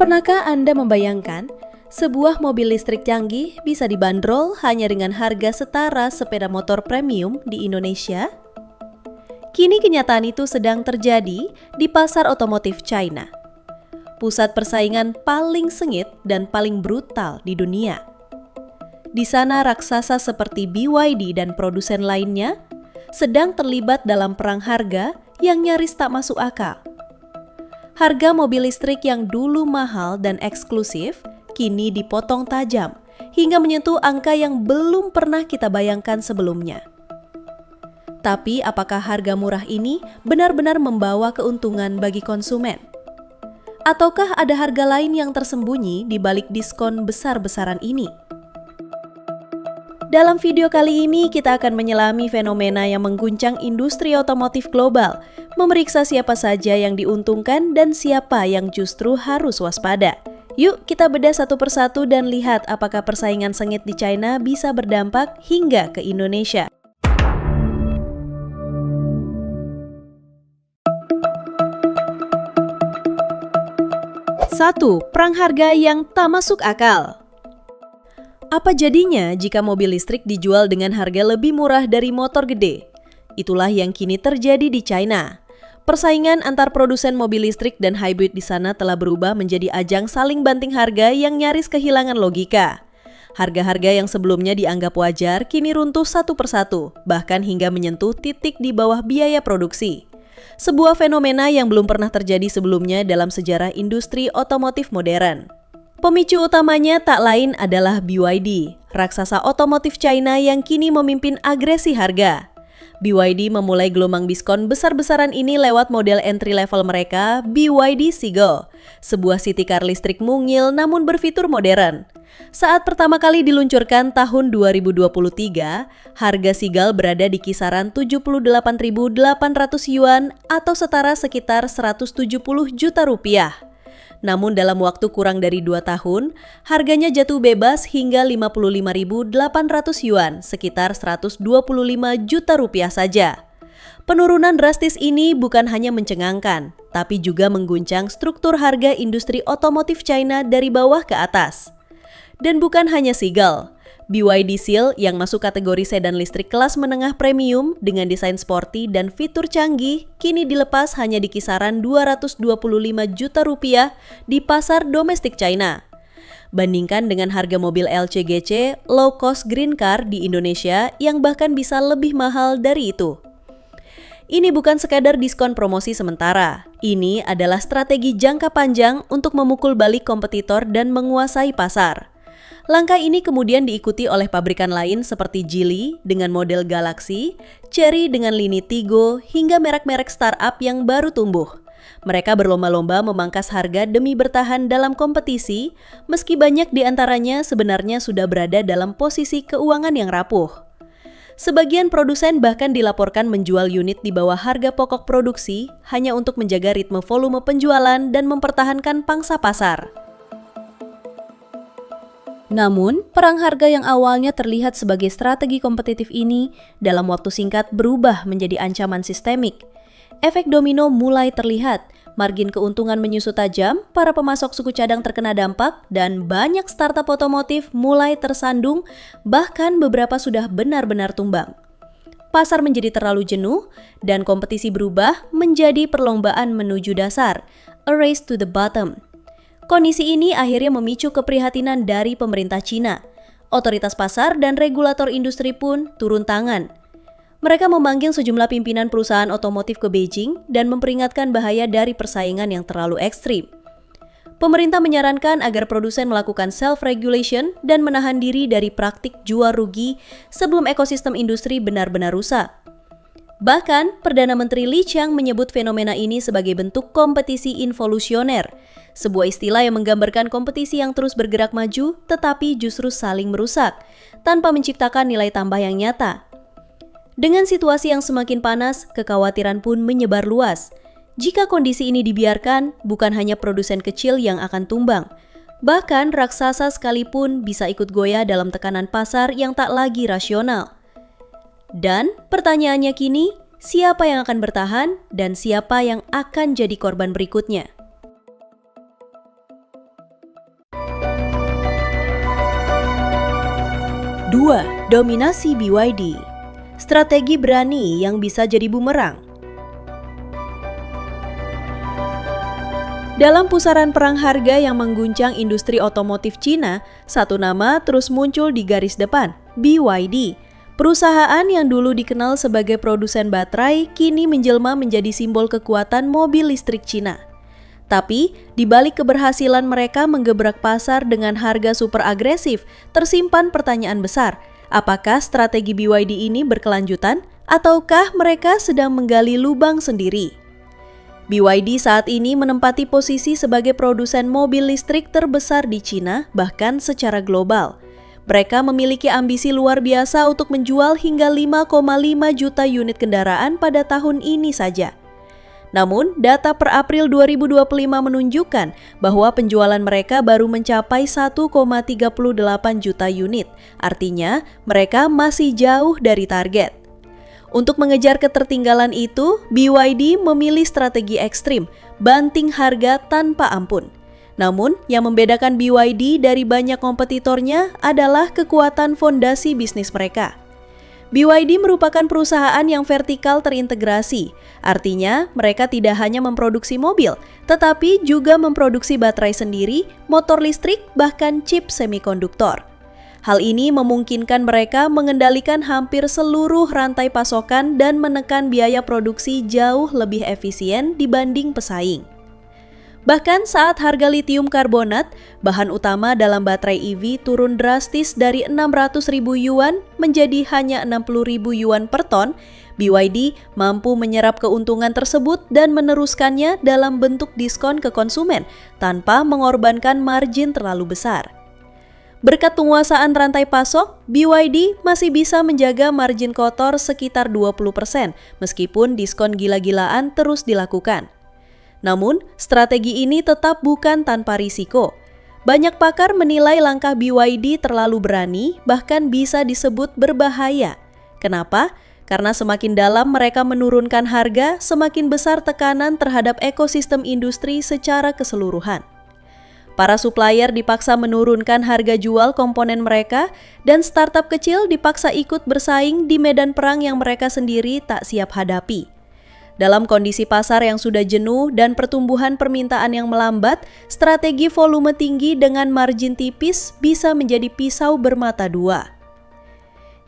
Pernahkah Anda membayangkan sebuah mobil listrik canggih bisa dibanderol hanya dengan harga setara sepeda motor premium di Indonesia? Kini kenyataan itu sedang terjadi di pasar otomotif China, pusat persaingan paling sengit dan paling brutal di dunia. Di sana raksasa seperti BYD dan produsen lainnya sedang terlibat dalam perang harga yang nyaris tak masuk akal. Harga mobil listrik yang dulu mahal dan eksklusif kini dipotong tajam hingga menyentuh angka yang belum pernah kita bayangkan sebelumnya. Tapi apakah harga murah ini benar-benar membawa keuntungan bagi konsumen? Ataukah ada harga lain yang tersembunyi di balik diskon besar-besaran ini? Dalam video kali ini kita akan menyelami fenomena yang mengguncang industri otomotif global, memeriksa siapa saja yang diuntungkan dan siapa yang justru harus waspada. Yuk kita bedah satu persatu dan lihat apakah persaingan sengit di China bisa berdampak hingga ke Indonesia. Satu, perang harga yang tak masuk akal. Apa jadinya jika mobil listrik dijual dengan harga lebih murah dari motor gede? Itulah yang kini terjadi di China. Persaingan antar produsen mobil listrik dan hybrid di sana telah berubah menjadi ajang saling banting harga yang nyaris kehilangan logika. Harga-harga yang sebelumnya dianggap wajar kini runtuh satu persatu, bahkan hingga menyentuh titik di bawah biaya produksi. Sebuah fenomena yang belum pernah terjadi sebelumnya dalam sejarah industri otomotif modern. Pemicu utamanya tak lain adalah BYD, raksasa otomotif China yang kini memimpin agresi harga. BYD memulai gelombang diskon besar-besaran ini lewat model entry level mereka, BYD Seagull, sebuah city car listrik mungil namun berfitur modern. Saat pertama kali diluncurkan tahun 2023, harga Seagull berada di kisaran 78.800 yuan atau setara sekitar 170 juta rupiah. Namun dalam waktu kurang dari 2 tahun, harganya jatuh bebas hingga 55.800 yuan, sekitar 125 juta rupiah saja. Penurunan drastis ini bukan hanya mencengangkan, tapi juga mengguncang struktur harga industri otomotif China dari bawah ke atas. Dan bukan hanya Seagull, BYD Seal yang masuk kategori sedan listrik kelas menengah premium dengan desain sporty dan fitur canggih kini dilepas hanya di kisaran 225 juta rupiah di pasar domestik China. Bandingkan dengan harga mobil LCGC low cost green car di Indonesia yang bahkan bisa lebih mahal dari itu. Ini bukan sekadar diskon promosi sementara. Ini adalah strategi jangka panjang untuk memukul balik kompetitor dan menguasai pasar. Langkah ini kemudian diikuti oleh pabrikan lain seperti Geely dengan model Galaxy, Chery dengan lini Tiggo, hingga merek-merek startup yang baru tumbuh. Mereka berlomba-lomba memangkas harga demi bertahan dalam kompetisi, meski banyak di antaranya sebenarnya sudah berada dalam posisi keuangan yang rapuh. Sebagian produsen bahkan dilaporkan menjual unit di bawah harga pokok produksi hanya untuk menjaga ritme volume penjualan dan mempertahankan pangsa pasar. Namun, perang harga yang awalnya terlihat sebagai strategi kompetitif ini dalam waktu singkat berubah menjadi ancaman sistemik. Efek domino mulai terlihat, margin keuntungan menyusut tajam, para pemasok suku cadang terkena dampak, dan banyak startup otomotif mulai tersandung, bahkan beberapa sudah benar-benar tumbang. Pasar menjadi terlalu jenuh, dan kompetisi berubah menjadi perlombaan menuju dasar, a race to the bottom. Kondisi ini akhirnya memicu keprihatinan dari pemerintah Cina. Otoritas pasar dan regulator industri pun turun tangan. Mereka memanggil sejumlah pimpinan perusahaan otomotif ke Beijing dan memperingatkan bahaya dari persaingan yang terlalu ekstrim. Pemerintah menyarankan agar produsen melakukan self-regulation dan menahan diri dari praktik jual rugi sebelum ekosistem industri benar-benar rusak. Bahkan, Perdana Menteri Li Qiang menyebut fenomena ini sebagai bentuk kompetisi involusioner, sebuah istilah yang menggambarkan kompetisi yang terus bergerak maju tetapi justru saling merusak, tanpa menciptakan nilai tambah yang nyata. Dengan situasi yang semakin panas, kekhawatiran pun menyebar luas. Jika kondisi ini dibiarkan, bukan hanya produsen kecil yang akan tumbang, bahkan raksasa sekalipun bisa ikut goyah dalam tekanan pasar yang tak lagi rasional. Dan pertanyaannya kini, siapa yang akan bertahan dan siapa yang akan jadi korban berikutnya? 2. Dominasi BYD. Strategi berani yang bisa jadi bumerang. Dalam pusaran perang harga yang mengguncang industri otomotif Cina, satu nama terus muncul di garis depan, BYD. Perusahaan yang dulu dikenal sebagai produsen baterai kini menjelma menjadi simbol kekuatan mobil listrik Cina. Tapi, di balik keberhasilan mereka menggebrak pasar dengan harga super agresif, tersimpan pertanyaan besar. Apakah strategi BYD ini berkelanjutan, ataukah mereka sedang menggali lubang sendiri? BYD saat ini menempati posisi sebagai produsen mobil listrik terbesar di Cina, bahkan secara global. Mereka memiliki ambisi luar biasa untuk menjual hingga 5,5 juta unit kendaraan pada tahun ini saja. Namun, data per April 2025 menunjukkan bahwa penjualan mereka baru mencapai 1,38 juta unit. Artinya, mereka masih jauh dari target. Untuk mengejar ketertinggalan itu, BYD memilih strategi ekstrim, banting harga tanpa ampun. Namun, yang membedakan BYD dari banyak kompetitornya adalah kekuatan fondasi bisnis mereka. BYD merupakan perusahaan yang vertikal terintegrasi, artinya mereka tidak hanya memproduksi mobil, tetapi juga memproduksi baterai sendiri, motor listrik, bahkan chip semikonduktor. Hal ini memungkinkan mereka mengendalikan hampir seluruh rantai pasokan dan menekan biaya produksi jauh lebih efisien dibanding pesaing. Bahkan saat harga litium karbonat, bahan utama dalam baterai EV turun drastis dari 600.000 yuan menjadi hanya 60.000 yuan per ton, BYD mampu menyerap keuntungan tersebut dan meneruskannya dalam bentuk diskon ke konsumen tanpa mengorbankan margin terlalu besar. Berkat penguasaan rantai pasok, BYD masih bisa menjaga margin kotor sekitar 20% meskipun diskon gila-gilaan terus dilakukan. Namun, strategi ini tetap bukan tanpa risiko. Banyak pakar menilai langkah BYD terlalu berani, bahkan bisa disebut berbahaya. Kenapa? Karena semakin dalam mereka menurunkan harga, semakin besar tekanan terhadap ekosistem industri secara keseluruhan. Para supplier dipaksa menurunkan harga jual komponen mereka, dan startup kecil dipaksa ikut bersaing di medan perang yang mereka sendiri tak siap hadapi. Dalam kondisi pasar yang sudah jenuh dan pertumbuhan permintaan yang melambat, strategi volume tinggi dengan margin tipis bisa menjadi pisau bermata dua.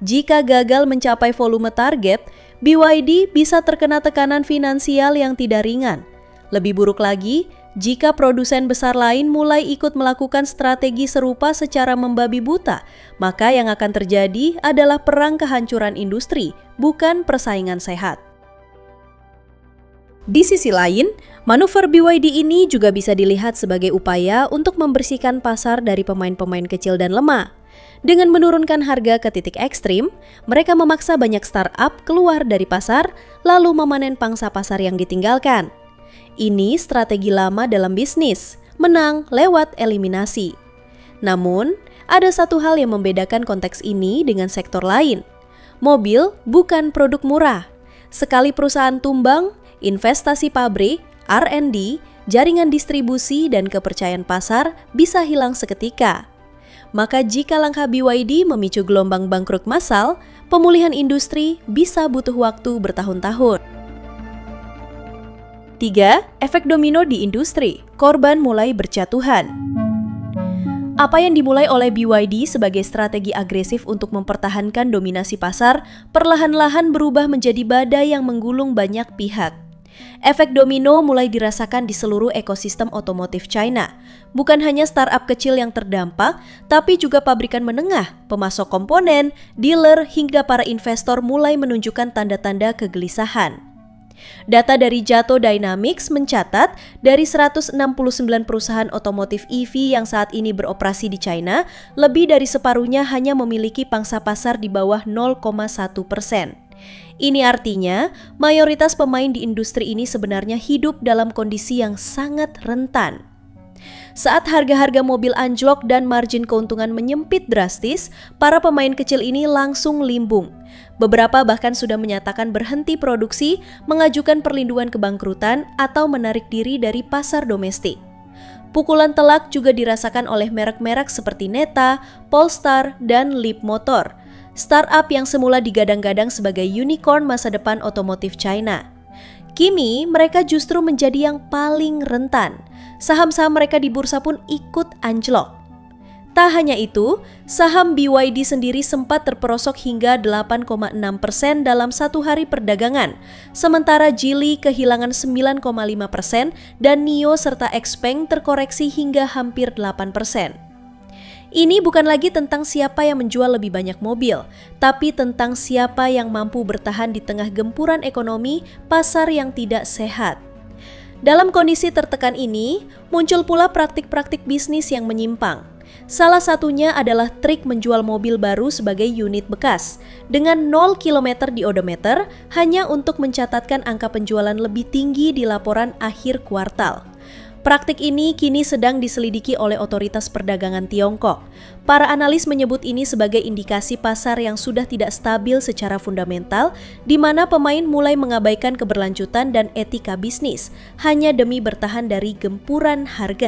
Jika gagal mencapai volume target, BYD bisa terkena tekanan finansial yang tidak ringan. Lebih buruk lagi, jika produsen besar lain mulai ikut melakukan strategi serupa secara membabi buta, maka yang akan terjadi adalah perang kehancuran industri, bukan persaingan sehat. Di sisi lain, manuver BYD ini juga bisa dilihat sebagai upaya untuk membersihkan pasar dari pemain-pemain kecil dan lemah. Dengan menurunkan harga ke titik ekstrim, mereka memaksa banyak startup keluar dari pasar, lalu memanen pangsa pasar yang ditinggalkan. Ini strategi lama dalam bisnis, menang lewat eliminasi. Namun, ada satu hal yang membedakan konteks ini dengan sektor lain. Mobil bukan produk murah. Sekali perusahaan tumbang, investasi pabrik, R&D, jaringan distribusi, dan kepercayaan pasar bisa hilang seketika. Maka jika langkah BYD memicu gelombang bangkrut massal, pemulihan industri bisa butuh waktu bertahun-tahun. 3. Efek domino di industri, korban mulai berjatuhan. Apa yang dimulai oleh BYD sebagai strategi agresif untuk mempertahankan dominasi pasar, perlahan-lahan berubah menjadi badai yang menggulung banyak pihak. Efek domino mulai dirasakan di seluruh ekosistem otomotif China. Bukan hanya startup kecil yang terdampak, tapi juga pabrikan menengah, pemasok komponen, dealer, hingga para investor mulai menunjukkan tanda-tanda kegelisahan. Data dari Jato Dynamics mencatat dari 169 perusahaan otomotif EV yang saat ini beroperasi di China, lebih dari separuhnya hanya memiliki pangsa pasar di bawah 0,1%. Ini artinya, mayoritas pemain di industri ini sebenarnya hidup dalam kondisi yang sangat rentan. Saat harga-harga mobil anjlok dan margin keuntungan menyempit drastis, para pemain kecil ini langsung limbung. Beberapa bahkan sudah menyatakan berhenti produksi, mengajukan perlindungan kebangkrutan, atau menarik diri dari pasar domestik. Pukulan telak juga dirasakan oleh merek-merek seperti Neta, Polestar, dan Leapmotor, startup yang semula digadang-gadang sebagai unicorn masa depan otomotif China. Kini mereka justru menjadi yang paling rentan. Saham-saham mereka di bursa pun ikut anjlok. Tak hanya itu, saham BYD sendiri sempat terperosok hingga 8,6% dalam satu hari perdagangan, sementara Geely kehilangan 9,5% dan NIO serta XPeng terkoreksi hingga hampir 8%. Ini bukan lagi tentang siapa yang menjual lebih banyak mobil, tapi tentang siapa yang mampu bertahan di tengah gempuran ekonomi pasar yang tidak sehat. Dalam kondisi tertekan ini, muncul pula praktik-praktik bisnis yang menyimpang. Salah satunya adalah trik menjual mobil baru sebagai unit bekas dengan 0 km di odometer hanya untuk mencatatkan angka penjualan lebih tinggi di laporan akhir kuartal. Praktik ini kini sedang diselidiki oleh otoritas perdagangan Tiongkok. Para analis menyebut ini sebagai indikasi pasar yang sudah tidak stabil secara fundamental, di mana pemain mulai mengabaikan keberlanjutan dan etika bisnis hanya demi bertahan dari gempuran harga.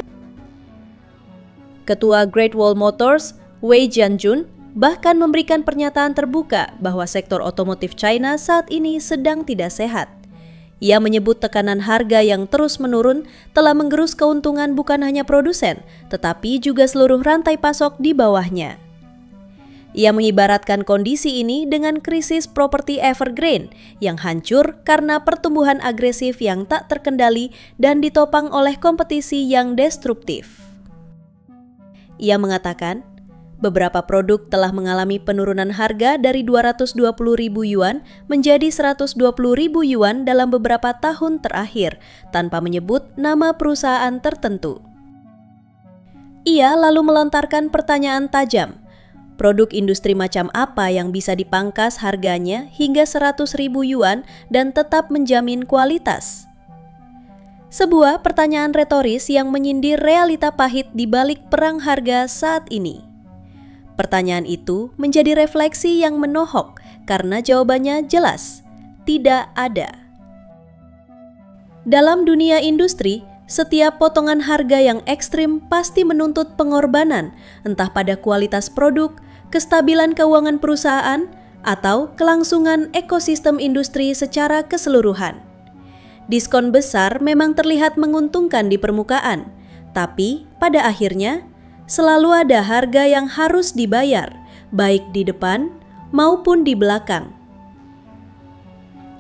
Ketua Great Wall Motors, Wei Jianjun, bahkan memberikan pernyataan terbuka bahwa sektor otomotif China saat ini sedang tidak sehat. Ia menyebut tekanan harga yang terus menurun telah menggerus keuntungan bukan hanya produsen, tetapi juga seluruh rantai pasok di bawahnya. Ia mengibaratkan kondisi ini dengan krisis properti evergreen yang hancur karena pertumbuhan agresif yang tak terkendali dan ditopang oleh kompetisi yang destruktif. Ia mengatakan, beberapa produk telah mengalami penurunan harga dari 220.000 yuan menjadi 120.000 yuan dalam beberapa tahun terakhir, tanpa menyebut nama perusahaan tertentu. Ia lalu melontarkan pertanyaan tajam, produk industri macam apa yang bisa dipangkas harganya hingga 100.000 yuan dan tetap menjamin kualitas? Sebuah pertanyaan retoris yang menyindir realita pahit di balik perang harga saat ini. Pertanyaan itu menjadi refleksi yang menohok karena jawabannya jelas, tidak ada. Dalam dunia industri, setiap potongan harga yang ekstrim pasti menuntut pengorbanan, entah pada kualitas produk, kestabilan keuangan perusahaan, atau kelangsungan ekosistem industri secara keseluruhan. Diskon besar memang terlihat menguntungkan di permukaan, tapi pada akhirnya selalu ada harga yang harus dibayar, baik di depan maupun di belakang.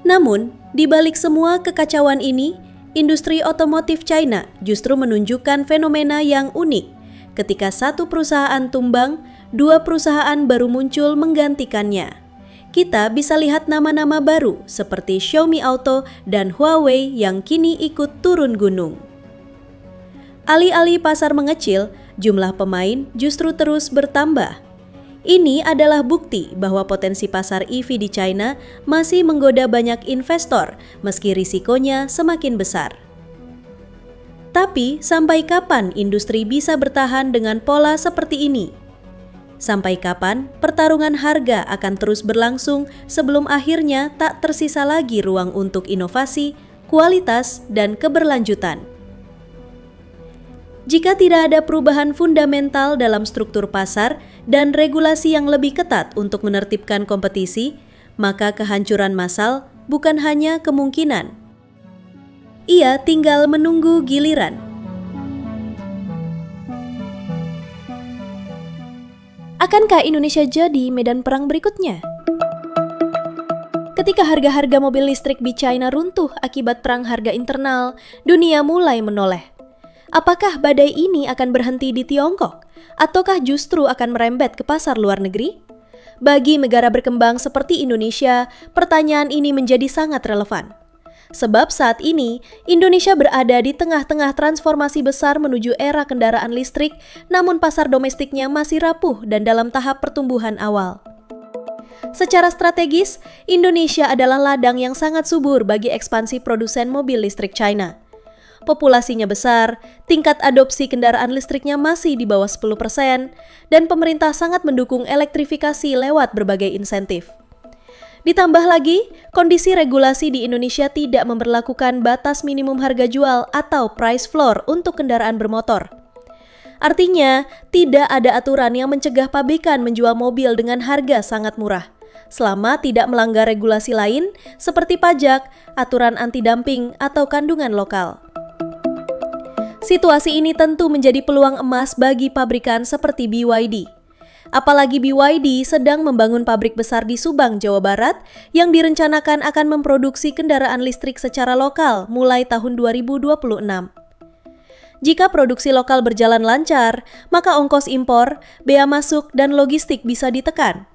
Namun, di balik semua kekacauan ini, industri otomotif China justru menunjukkan fenomena yang unik. Ketika satu perusahaan tumbang, dua perusahaan baru muncul menggantikannya. Kita bisa lihat nama-nama baru seperti Xiaomi Auto dan Huawei yang kini ikut turun gunung. Alih-alih pasar mengecil, jumlah pemain justru terus bertambah. Ini adalah bukti bahwa potensi pasar EV di China masih menggoda banyak investor meski risikonya semakin besar. Tapi sampai kapan industri bisa bertahan dengan pola seperti ini? Sampai kapan pertarungan harga akan terus berlangsung sebelum akhirnya tak tersisa lagi ruang untuk inovasi, kualitas, dan keberlanjutan? Jika tidak ada perubahan fundamental dalam struktur pasar dan regulasi yang lebih ketat untuk menertibkan kompetisi, maka kehancuran massal bukan hanya kemungkinan. Ia tinggal menunggu giliran. Akankah Indonesia jadi medan perang berikutnya? Ketika harga-harga mobil listrik di China runtuh akibat perang harga internal, dunia mulai menoleh. Apakah badai ini akan berhenti di Tiongkok? Ataukah justru akan merembet ke pasar luar negeri? Bagi negara berkembang seperti Indonesia, pertanyaan ini menjadi sangat relevan. Sebab saat ini, Indonesia berada di tengah-tengah transformasi besar menuju era kendaraan listrik, namun pasar domestiknya masih rapuh dan dalam tahap pertumbuhan awal. Secara strategis, Indonesia adalah ladang yang sangat subur bagi ekspansi produsen mobil listrik China. Populasinya besar, tingkat adopsi kendaraan listriknya masih di bawah 10%, dan pemerintah sangat mendukung elektrifikasi lewat berbagai insentif. Ditambah lagi, kondisi regulasi di Indonesia tidak memberlakukan batas minimum harga jual atau price floor untuk kendaraan bermotor. Artinya, tidak ada aturan yang mencegah pabrikan menjual mobil dengan harga sangat murah, selama tidak melanggar regulasi lain seperti pajak, aturan anti-dumping, atau kandungan lokal. Situasi ini tentu menjadi peluang emas bagi pabrikan seperti BYD. Apalagi BYD sedang membangun pabrik besar di Subang, Jawa Barat yang direncanakan akan memproduksi kendaraan listrik secara lokal mulai tahun 2026. Jika produksi lokal berjalan lancar, maka ongkos impor, bea masuk, dan logistik bisa ditekan.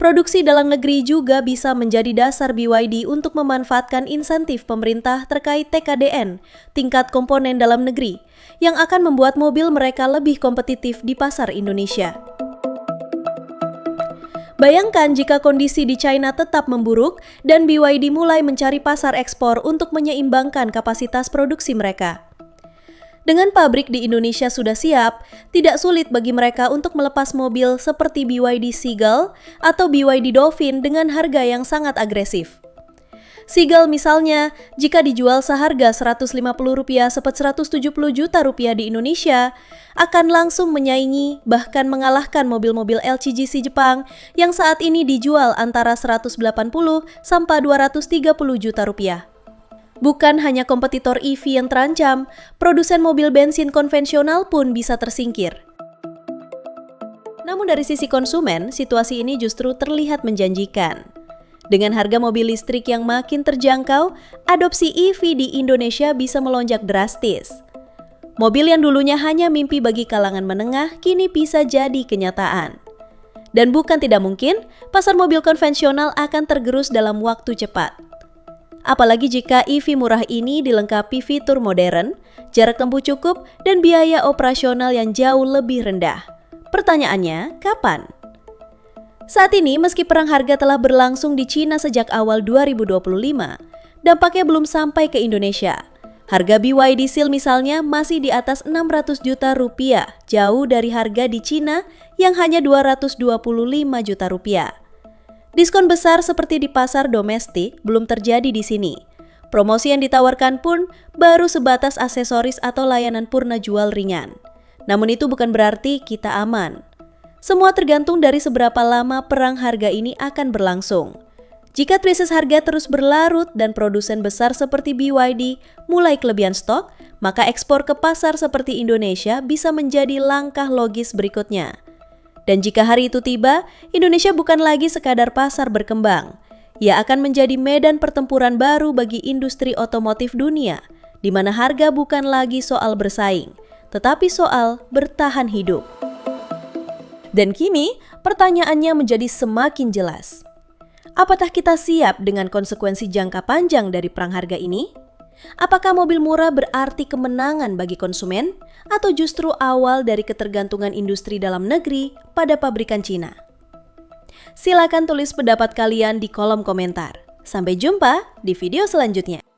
Produksi dalam negeri juga bisa menjadi dasar BYD untuk memanfaatkan insentif pemerintah terkait TKDN, tingkat komponen dalam negeri, yang akan membuat mobil mereka lebih kompetitif di pasar Indonesia. Bayangkan jika kondisi di China tetap memburuk dan BYD mulai mencari pasar ekspor untuk menyeimbangkan kapasitas produksi mereka. Dengan pabrik di Indonesia sudah siap, tidak sulit bagi mereka untuk melepas mobil seperti BYD Seagull atau BYD Dolphin dengan harga yang sangat agresif. Seagull misalnya, jika dijual seharga Rp150 sepet Rp170 juta di Indonesia, akan langsung menyaingi bahkan mengalahkan mobil-mobil LCGC Jepang yang saat ini dijual antara Rp180 sampai Rp230 juta. Bukan hanya kompetitor EV yang terancam, produsen mobil bensin konvensional pun bisa tersingkir. Namun dari sisi konsumen, situasi ini justru terlihat menjanjikan. Dengan harga mobil listrik yang makin terjangkau, adopsi EV di Indonesia bisa melonjak drastis. Mobil yang dulunya hanya mimpi bagi kalangan menengah, kini bisa jadi kenyataan. Dan bukan tidak mungkin, pasar mobil konvensional akan tergerus dalam waktu cepat. Apalagi jika EV murah ini dilengkapi fitur modern, jarak tempuh cukup, dan biaya operasional yang jauh lebih rendah. Pertanyaannya, kapan? Saat ini, meski perang harga telah berlangsung di China sejak awal 2025, dampaknya belum sampai ke Indonesia. Harga BYD Seal misalnya masih di atas Rp600 juta, jauh dari harga di China yang hanya Rp225 juta. Diskon besar seperti di pasar domestik belum terjadi di sini. Promosi yang ditawarkan pun baru sebatas aksesoris atau layanan purna jual ringan. Namun itu bukan berarti kita aman. Semua tergantung dari seberapa lama perang harga ini akan berlangsung. Jika krisis harga terus berlarut dan produsen besar seperti BYD mulai kelebihan stok, maka ekspor ke pasar seperti Indonesia bisa menjadi langkah logis berikutnya. Dan jika hari itu tiba, Indonesia bukan lagi sekadar pasar berkembang. Ia akan menjadi medan pertempuran baru bagi industri otomotif dunia, di mana harga bukan lagi soal bersaing, tetapi soal bertahan hidup. Dan kini, pertanyaannya menjadi semakin jelas. Apakah kita siap dengan konsekuensi jangka panjang dari perang harga ini? Apakah mobil murah berarti kemenangan bagi konsumen? Atau justru awal dari ketergantungan industri dalam negeri pada pabrikan Cina? Silakan tulis pendapat kalian di kolom komentar. Sampai jumpa di video selanjutnya.